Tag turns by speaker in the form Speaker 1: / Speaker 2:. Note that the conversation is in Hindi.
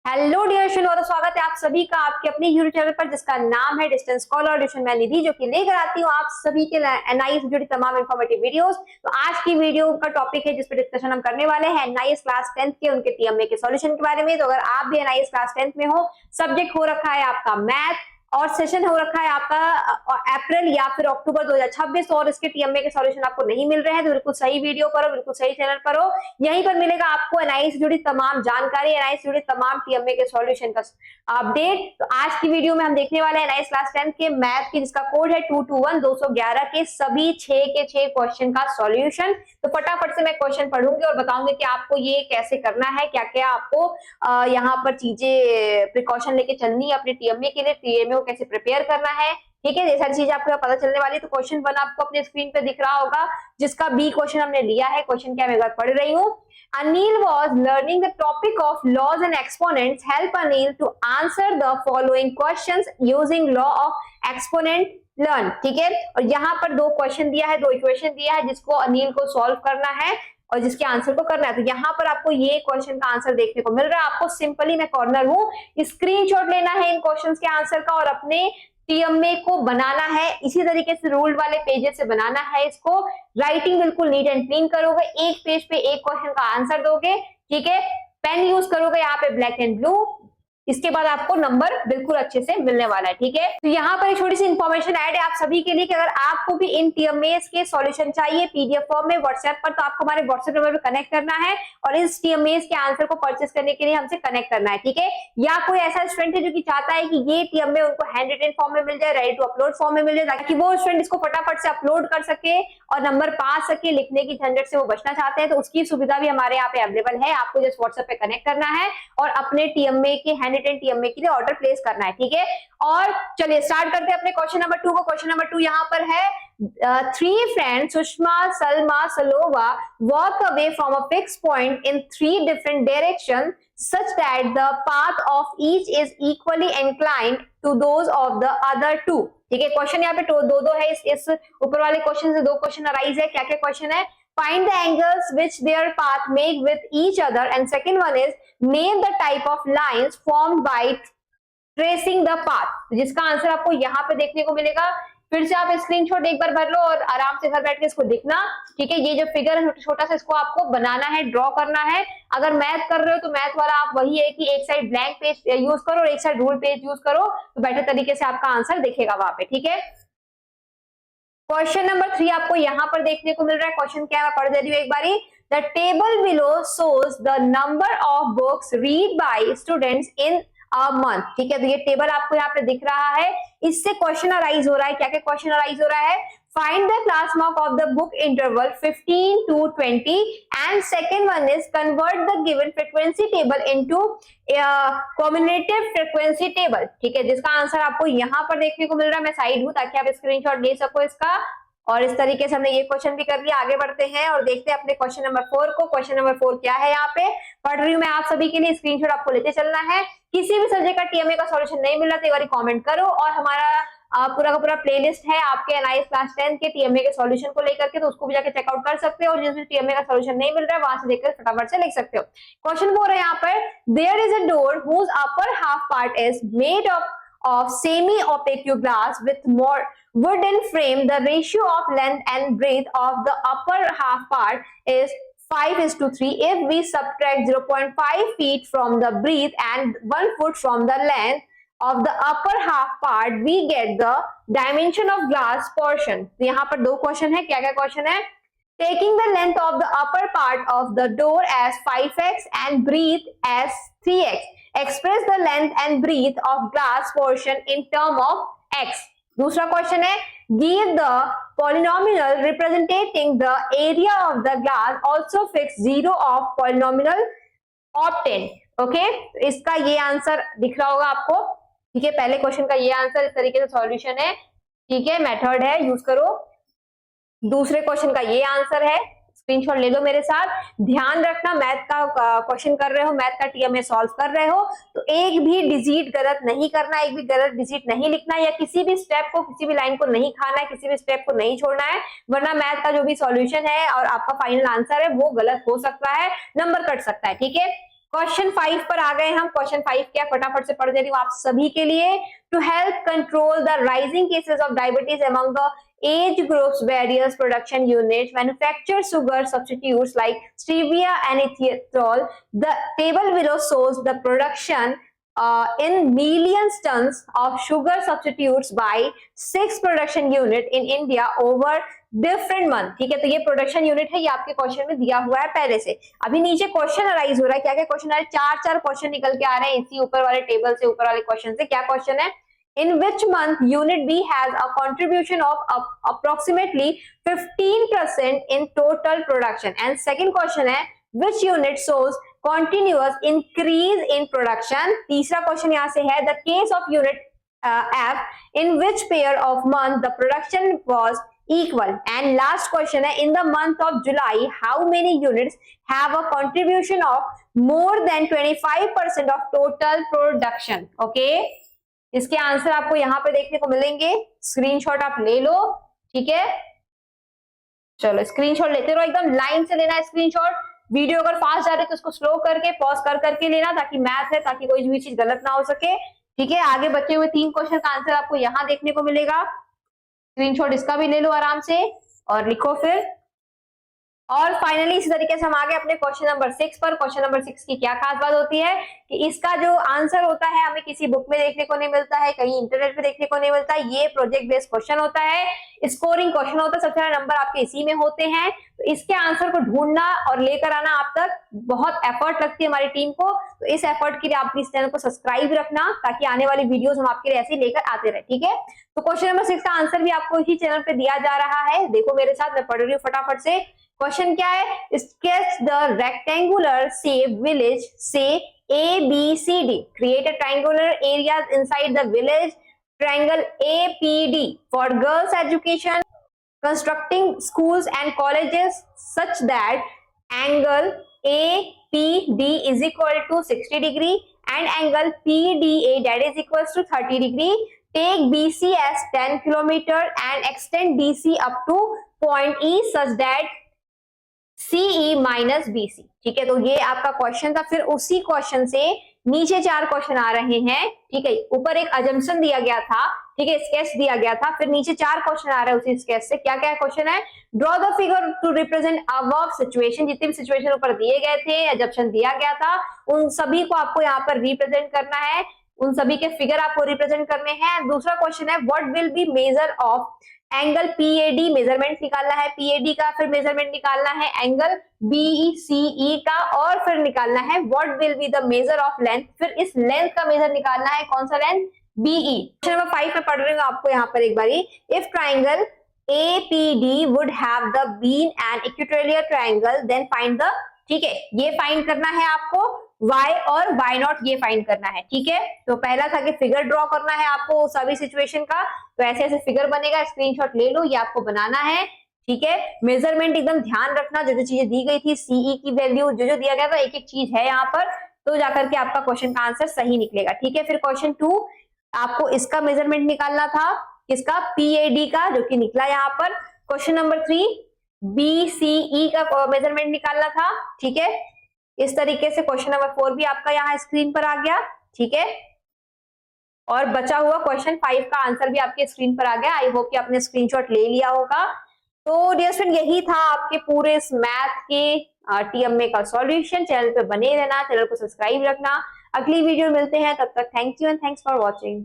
Speaker 1: हेलो डियर स्टूडेंट, बहुत स्वागत है आप सभी का आपके अपने यूट्यूब चैनल पर जिसका नाम है डिस्टेंस स्कॉलर ट्यूशन मैं निधि, जो कि लेकर आती हूँ आप सभी के एनआईएस से जुड़ी तमाम इंफॉर्मेटिव वीडियोस। तो आज की वीडियो का टॉपिक है जिस पर डिस्कशन हम करने वाले हैं एनआईएस क्लास 10th के उनके टीएमए के सॉल्यूशन के बारे में। तो अगर आप भी एनआईएस क्लास 10th में हो, सब्जेक्ट हो रखा है आपका मैथ और सेशन हो रखा है आपका अप्रैल या फिर अक्टूबर 2026 और इसके टीएमए के सॉल्यूशन आपको नहीं मिल रहे हैं, तो बिल्कुल सही वीडियो पर हो, बिल्कुल सही चैनल पर हो। यहीं पर मिलेगा आपको एनआईएस से जुड़ी तमाम जानकारी, एनआईएस से जुड़ी तमाम टीएमए के सॉल्यूशन का अपडेट। तो आज की वीडियो में हम देखने वाले हैं एनआईएस क्लास 10 के मैथ की, जिसका कोड है 221-211 के सभी 6 के 6 क्वेश्चन का सॉल्यूशन। तो फटाफट से मैं क्वेश्चन पढ़ूंगी और बताऊंगी कि आपको ये कैसे करना है, क्या क्या आपको यहाँ पर चीजें प्रिकॉशन लेके चलनी है अपने टीएमए के लिए, टीएमए को कैसे प्रिपेयर करना है। ठीक है, ये सारी चीजें आपको पता चलने वाली। तो क्वेश्चन 1 आपको अपने स्क्रीन पे दिख रहा होगा, जिसका बी क्वेश्चन हमने लिया है। क्वेश्चन क्या मैं एक बार पढ़ रही हूँ। Anil was learning the topic of laws and exponents. Help Anil to answer the following questions using law of exponent learn. ठीक है, और यहाँ पर दो क्वेश्चन दिया है, दो इक्वेशन दिया है, जिसको अनिल को सॉल्व करना है और जिसके आंसर को करना है। तो यहाँ पर आपको ये क्वेश्चन का आंसर देखने को मिल रहा है। आपको सिंपली, मैं कॉर्नर हूँ, स्क्रीनशॉट लेना है इन क्वेश्चंस के आंसर का और अपने टीएमए को बनाना है। इसी तरीके से रूल्ड वाले पेजेस से बनाना है इसको। राइटिंग बिल्कुल नीट एंड क्लीन करोगे, एक पेज पे एक क्वेश्चन का आंसर दोगे। ठीक है, पेन यूज करोगे यहाँ पे ब्लैक एंड ब्लू। इसके बाद आपको नंबर बिल्कुल अच्छे से मिलने वाला है। ठीक है, तो यहाँ पर एक छोटी सी इंफॉर्मेशन ऐड है आप सभी के लिए कि अगर आपको भी इन टीएमएस के सॉल्यूशन चाहिए पीडीएफ फॉर्म में व्हाट्सएप पर, तो आपको हमारे व्हाट्सएप नंबर पर कनेक्ट करना है और इस टीएमएस के आंसर को परचेस करने के लिए हमसे कनेक्ट करना है। ठीक है, या कोई ऐसा स्टूडेंट है जो कि चाहता है कि ये टीएमए उनको हैंड रिटन फॉर्म में मिल जाए, रेडी टू अपलोड फॉर्म में मिल जाए, ताकि वो स्टूडेंट इसको फटाफट से अपलोड कर सके और नंबर पा सके, लिखने की झंझट से वो बचना चाहते हैं, तो उसकी सुविधा भी हमारे यहाँ पे अवेलेबल है। आपको जस्ट व्हाट्सएप पे कनेक्ट करना है और अपने टीएमए के हैंड रिटन टीएमए के लिए ऑर्डर प्लेस करना है। ठीक है, और चलिए स्टार्ट करते हैं अपने क्वेश्चन नंबर 2 को। क्वेश्चन नंबर 2 यहाँ पर है, 3 friends Sushma, Salma, Salova walk away from a fixed point in 3 different directions such that the path of each is equally inclined to those of the other 2। ठीक है, क्वेश्चन यहाँ पे दो है। इस ऊपर वाले क्वेश्चन से दो क्वेश्चन अराइज है। क्या क्या क्वेश्चन है? Find the angles which their path make with each other, and second one is name the type of lines formed by tracing the path। जिसका आंसर आपको यहाँ पे देखने को मिलेगा। फिर से आप स्क्रीनशॉट एक बार भर लो और आराम से घर बैठ के इसको देखना। ठीक है, ये जो फिगर है छोटा सा, इसको आपको बनाना है, ड्रॉ करना है। अगर मैथ कर रहे हो तो मैथ वाला आप वही है कि एक साइड ब्लैंक पेज यूज करो और एक साइड रूल पेज यूज करो, तो बेटर तरीके से आपका आंसर दिखेगा वहां पे। ठीक है, क्वेश्चन नंबर 3 आपको यहाँ पर देखने को मिल रहा है। क्वेश्चन क्या है, मैं पढ़ दे रही हूँ एक बारी। The table below shows the number of books read by students in a month। ठीक है, तो ये टेबल आपको यहाँ पे दिख रहा है। इससे क्वेश्चन अराइज हो रहा है। क्या क्या क्वेश्चन अराइज हो रहा है? Find the class mark of the book interval 15 to 20, and second one is convert the given frequency table into commutative frequency table। ठीक है, जिसका आंसर आपको यहाँ पर देखने को मिल रहा है। मैं साइड हूँ ताकि आप स्क्रीनशॉट ले सको इसका। और इस तरीके से हमने ये क्वेश्चन भी कर लिया। आगे बढ़ते हैं और देखते हैं अपने क्वेश्चन नंबर 4 को। क्वेश्चन नंबर 4 क्या है, यहाँ पे पढ़ रही हूँ मैं आप सभी के लिए। स्क्रीनशॉट आपको लेते चलना है। किसी भी सब्जेक्ट का टीएमए का सॉल्यूशन नहीं मिल रहा तो एक बार कमेंट करो, और हमारा पूरा का पूरा प्लेलिस्ट है आपके एनआईएस क्लास 10 के टीएमए के सॉल्यूशन को लेकर के, तो उसको भी जाके चेकआउट कर सकते हो। और जिसमें टीएमए का सॉल्यूशन नहीं मिल रहा है वहां से देखकर फटाफट से लिख सकते हो। क्वेश्चन 4 है यहाँ पर, there is a door whose upper half part is made of semi-opaque glass with more wooden frame. The ratio of length and breadth of the upper half part is 5:3. If we subtract 0.5 feet from the breadth and 1 foot from the length of the upper half part, we get the dimension of glass portion। तो यहाँ पर दो क्वेश्चन है। क्या क्या क्वेश्चन है? Taking the length of the upper part of the door as 5x and breadth as 3x, express the length and breadth of glass portion in term of x। दूसरा क्वेश्चन है, give the polynomial representing the area of the glass, also fix 0 of polynomial obtained। Okay, इसका ये आंसर दिख रहा होगा आपको। ठीक है, पहले क्वेश्चन का ये आंसर इस तरीके से सॉल्यूशन है। ठीक है, मेथड है, यूज करो। दूसरे क्वेश्चन का ये आंसर है। स्क्रीनशॉट ले लो मेरे साथ। ध्यान रखना, मैथ का क्वेश्चन कर रहे हो, मैथ का टीएमए सॉल्व कर रहे हो, तो एक भी डिजिट गलत नहीं करना, एक भी गलत डिजिट नहीं लिखना, या किसी भी स्टेप को, किसी भी लाइन को नहीं खाना है, किसी भी स्टेप को नहीं छोड़ना है, वरना मैथ का जो भी सॉल्यूशन है और आपका फाइनल आंसर है वो गलत हो सकता है, नंबर कट सकता है। ठीक है, क्वेश्चन 5 पर आ गए हम। क्वेश्चन 5 क्या, फटाफट से पढ़ दे रही हूँ आप सभी के लिए। To help control the rising cases of diabetes among the age groups, various production units manufacture sugar substitutes like stevia and ethanol. The table below shows the production in millions tons of sugar substitutes by 6 production unit in India over different month। ठीक है, तो ये प्रोडक्शन यूनिट है, ये आपके क्वेश्चन में दिया हुआ है पहले से। अभी नीचे क्वेश्चन अराइज हो रहा है, क्या क्या क्वेश्चन आ रहे हैं, चार क्वेश्चन निकल के आ रहे हैं इसी ऊपर वाले टेबल से, ऊपर वाले क्वेश्चन से। क्या क्वेश्चन है, in which month unit B has a contribution of approximately 15% in total production, and second question है which unit shows continuous increase in production। तीसरा क्वेश्चन यहाँ से है the case of unit F in which pair of month the production was equal, and last question है in the month of July how many units have a contribution of more than 25% of total production। okay, इसके आंसर आपको यहाँ पे देखने को मिलेंगे, स्क्रीनशॉट आप ले लो। ठीक है, चलो स्क्रीनशॉट लेते रहो, एकदम लाइन से लेना है स्क्रीनशॉट। वीडियो अगर फास्ट जा रही है तो उसको स्लो करके पॉज कर करके लेना, ताकि मैथ है, ताकि कोई भी चीज गलत ना हो सके। ठीक है, आगे बचे हुए 3 क्वेश्चन का आंसर आपको यहाँ देखने को मिलेगा। स्क्रीनशॉट इसका भी ले लो आराम से और लिखो फिर। और फाइनली इसी तरीके से हम आगे अपने क्वेश्चन नंबर 6 पर। क्वेश्चन नंबर 6 की क्या खास बात होती है कि इसका जो आंसर होता है हमें किसी बुक में देखने को नहीं मिलता है, कहीं इंटरनेट पे देखने को नहीं मिलता है। ये प्रोजेक्ट बेस्ड क्वेश्चन होता है, स्कोरिंग क्वेश्चन होता है, सबसे ज्यादा नंबर आपके इसी में होते हैं। तो इसके आंसर को ढूंढना और लेकर आना आप तक बहुत एफर्ट लगती है हमारी टीम को। तो इस एफर्ट के लिए आप इस चैनल को सब्सक्राइब रखना, ताकि आने वाली वीडियोस हम आपके लिए ऐसे ही लेकर आते रहे। ठीक है, तो क्वेश्चन नंबर 6 का आंसर भी आपको इसी चैनल पे दिया जा रहा है। देखो मेरे साथ, मैं पढ़ रही हूँ फटाफट से। क्वेश्चन क्या है, sketch the rectangular shape village से ABCD, create a triangular areas inside the village triangle APD for girls education, constructing schools and colleges such that angle APD is equal to 60 degree and angle PDA that is equals to 30 degree. Take BC as 10 kilometer and extend DC up to point E such that CE minus BC। ठीक है, तो ये आपका क्वेश्चन था। फिर उसी क्वेश्चन से नीचे 4 क्वेश्चन आ रहे हैं। ठीक है, ऊपर एक अजम्पशन दिया गया था, ठीक है, स्केच दिया गया था, फिर नीचे 4 क्वेश्चन आ रहे हैं उसी स्केच से। क्या क्या क्वेश्चन है, draw the figure to represent above situation. जितने भी सिचुएशन ऊपर दिए गए थे, अजम्पशन दिया गया था, उन सभी को आपको यहाँ पर रिप्रेजेंट करना है, उन सभी के फिगर आपको रिप्रेजेंट करने हैं। दूसरा क्वेश्चन है what will be measure of angle PAD, measurement निकालना है PAD का, फिर मेजरमेंट निकालना है एंगल BCE का, और फिर निकालना है what will be the measure of length, फिर इस लेंथ का मेजर निकालना है, कौन सा लेंथ, BE। क्वेश्चन नंबर 5 में पढ़ रही हूँ आपको यहाँ पर एक बारी। If triangle APD would have the beam and equatorial triangle then find the, ठीक है, ये फाइंड करना है आपको, y और y नॉट ये फाइंड करना है। ठीक है, तो पहला था कि फिगर ड्रॉ करना है आपको सभी सिचुएशन का, तो ऐसे ऐसे फिगर बनेगा, स्क्रीनशॉट ले लो, ये आपको बनाना है। ठीक है, मेजरमेंट एकदम ध्यान रखना, जो जो चीजें दी गई थी, CE की वैल्यू जो जो दिया गया था, एक एक चीज है यहाँ पर, तो जाकर के आपका क्वेश्चन का आंसर सही निकलेगा। ठीक है, फिर क्वेश्चन 2 आपको इसका मेजरमेंट निकालना था, किसका, PAD का, जो कि निकला यहाँ पर। क्वेश्चन नंबर 3 BCE का मेजरमेंट निकालना था। ठीक है, इस तरीके से क्वेश्चन नंबर 4 भी आपका यहाँ स्क्रीन पर आ गया। ठीक है, और बचा हुआ क्वेश्चन 5 का आंसर भी आपके स्क्रीन पर आ गया। आई होप कि आपने स्क्रीनशॉट ले लिया होगा। तो डियर स्टूडेंट, यही था आपके पूरे इस मैथ के TMA का सॉल्यूशन। चैनल पे बने रहना, चैनल को सब्सक्राइब रखना। अगली वीडियो मिलते हैं, तब तक thank you and thanks for watching.